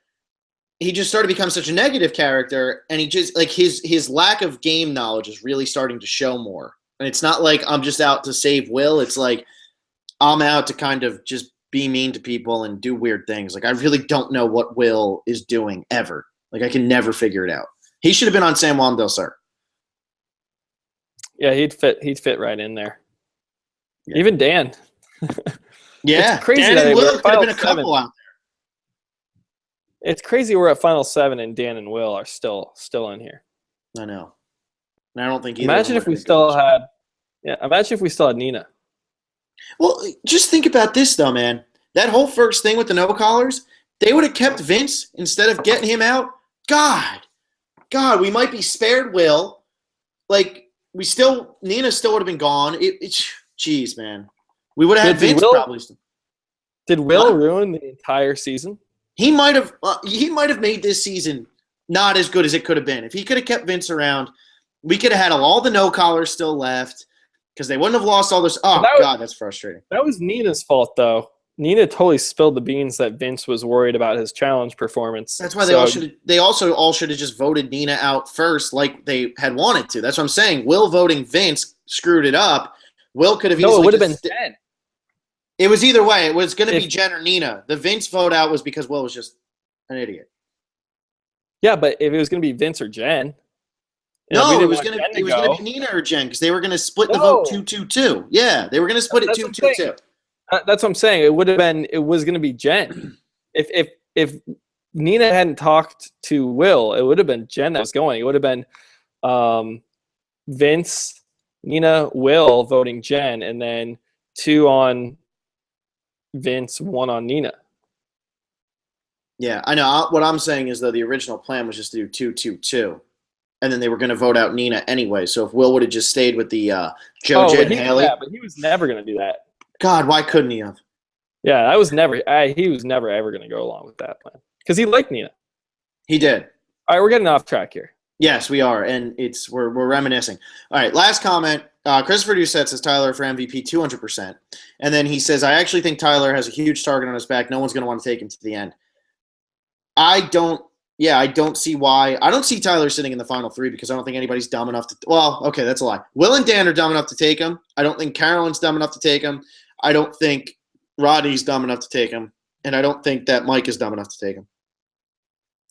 he just started to become such a negative character and he just like his lack of game knowledge is really starting to show more. And it's not like I'm just out to save Will. It's like I'm out to kind of just be mean to people and do weird things. Like I really don't know what Will is doing ever. Like I can never figure it out. He should have been on San Juan del Sur. Yeah, he'd fit right in there. Yeah. Even Dan. Yeah, it's crazy Dan that and Will could have been a 7. couple out there. It's crazy we're at Final 7 and Dan and Will are still in here. I know. And I don't think either. Imagine if we still had Nina. Well, just think about this though, man. That whole first thing with the no collars, they would have kept Vince instead of getting him out. God, we might be spared Will. Like Nina still would have been gone. Jeez, man. We would have had Vince probably. Did Will ruin the entire season? He might have made this season not as good as it could have been. If he could have kept Vince around, we could have had all the no collars still left because they wouldn't have lost all this. Oh, God, that's frustrating. That was Nina's fault, though. Nina totally spilled the beans that Vince was worried about his challenge performance. That's why they also all should have just voted Nina out first like they had wanted to. That's what I'm saying. Will voting Vince screwed it up. Will could have easily. No, it would have been Jen. It was either way. It was going to be Jen or Nina. The Vince vote out was because Will was just an idiot. Yeah, but if it was going to be Vince or Jen. No, it was going to be Nina or Jen because they were going to split the vote 2-2-2. Yeah, they were going to split it 2-2-2. That's what I'm saying. It was going to be Jen. If Nina hadn't talked to Will, it would have been Jen that was going. It would have been Vince, Nina, Will voting Jen, and then 2 on Vince, 1 on Nina. Yeah, I know. What I'm saying is, though, the original plan was just to do 2-2-2. And then they were going to vote out Nina anyway. So if Will would have just stayed with the Joe, Jen, and Haley. Yeah, but he was never going to do that. God, why couldn't he have? Yeah, he was never ever going to go along with that plan because he liked Nina. He did. All right, we're getting off track here. Yes, we are, and we're reminiscing. All right, last comment. Christopher Doucette says Tyler for MVP 200%. And then he says, I actually think Tyler has a huge target on his back. No one's going to want to take him to the end. I don't see why. I don't see Tyler sitting in the final three because I don't think anybody's dumb enough to – well, okay, that's a lie. Will and Dan are dumb enough to take him. I don't think Carolyn's dumb enough to take him. I don't think Rodney's dumb enough to take him. And I don't think that Mike is dumb enough to take him.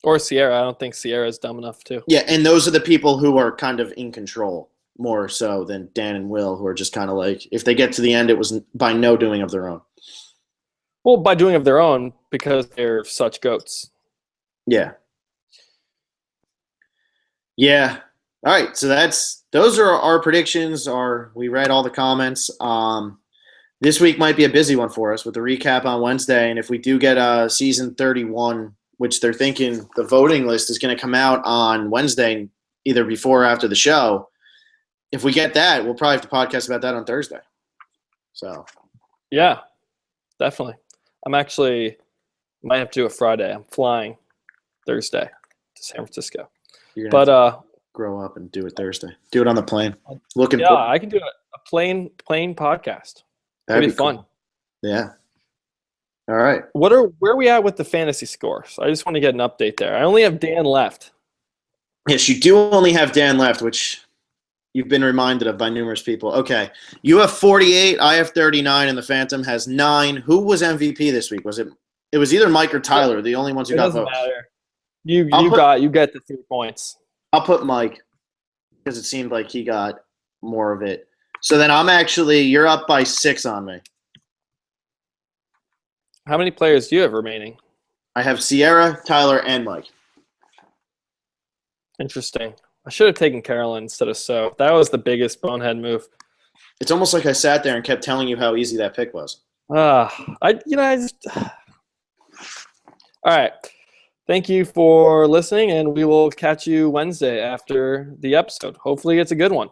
Or Sierra. I don't think Sierra's dumb enough to. Yeah, and those are the people who are kind of in control more so than Dan and Will, who are just kind of like, if they get to the end, it was by no doing of their own. Well, by doing of their own because they're such goats. Yeah. Yeah. All right. So those are our predictions. We read all the comments. This week might be a busy one for us with the recap on Wednesday. And if we do get season 31, which they're thinking the voting list is going to come out on Wednesday, either before or after the show. If we get that, we'll probably have to podcast about that on Thursday. So, yeah, definitely. I'm actually might have to do it Friday. I'm flying Thursday to San Francisco. But grow up and do it Thursday. Do it on the plane. I can do a plane podcast. That'd be fun. Cool. Yeah. All right. Where are we at with the fantasy scores? I just want to get an update there. I only have Dan left. Yes, you do only have Dan left, which you've been reminded of by numerous people. Okay. You have 48, I have 39, and the Phantom has 9. Who was MVP this week? It was either Mike or Tyler, the only ones who got votes. It doesn't matter. You get the 3 points. I'll put Mike because it seemed like he got more of it. So then you're up by 6 on me. How many players do you have remaining? I have Sierra, Tyler, and Mike. Interesting. I should have taken Carolyn instead of So. That was the biggest bonehead move. It's almost like I sat there and kept telling you how easy that pick was. All right. Thank you for listening, and we will catch you Wednesday after the episode. Hopefully it's a good one.